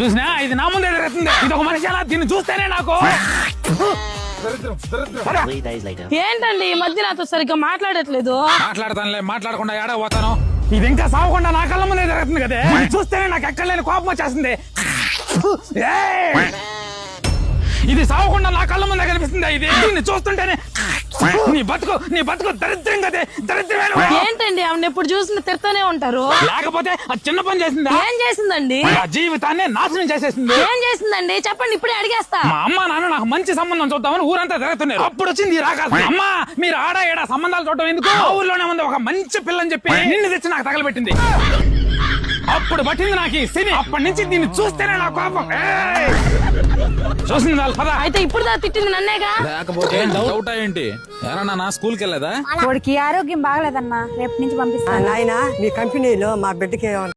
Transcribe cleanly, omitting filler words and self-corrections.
చూసినా ఇది నా ముందే జరుగుతుంది. ఇది ఒక మనిషి అలా దీన్ని చూస్తేనే నాకు ఏంటండి ఈ మధ్య నాతో సరిగ్గా మాట్లాడట్లేదు? మాట్లాడతానులే, మాట్లాడకుండా ఏడా పోతాను. ఇది ఇంకా సావకుండా నా కళ్ళ ముందే జరుగుతుంది కదే. ఇది చూస్తేనే నాకు ఎక్కడ లేని కోపం వచ్చేస్తుంది. ఇది సావకుండా నా కళ్ళ ముందే కనిపిస్తుంది. ఇది దీన్ని చూస్తుంటేనే నీ బతుకు దరిద్రం కదే, దరిద్రమైన. ఏంటండి ఆమెను ఎప్పుడు చూసిన తిడతానే ఉంటారు? లేకపోతే ఆ చిన్న పని చేసింది. ఏం చేసిందండి? నా జీవితాన్ని నాశనం చేసేసింది. ఏం చేసిందండి చెప్పండి, ఇప్పుడే అడిగేస్తా. మా అమ్మ నాన్న నాకు మంచి సంబంధం చూద్దామని ఊరంతా తిరుగుతున్నారు. అప్పుడు వచ్చింది రాకాసి. అమ్మా మీరు ఆడ ఏడా సంబంధాలు చూడటం ఎందుకు? ఆ ఊర్లోనే ఉంది ఒక మంచి పిల్లని చెప్పి నిన్ను తెచ్చి నాకు తగలబెట్టింది. అప్పుడు పట్టింది నాకు ఈ శని. అప్పటి నుంచి దీన్ని చూస్తేనే నా కోపం. చూసింది పద. అయితే ఇప్పుడు దా తిట్టింది నన్నేగా? లేకపోతే డౌట్ ఏంటి? ఏరన్నా నా స్కూల్కి వెళ్ళదా? వాడికి ఆరోగ్యం బాగలేదన్నా, రేపు నుంచి పంపిస్తాను. నాయనా మీ కంపెనీలో మా బిడ్డకి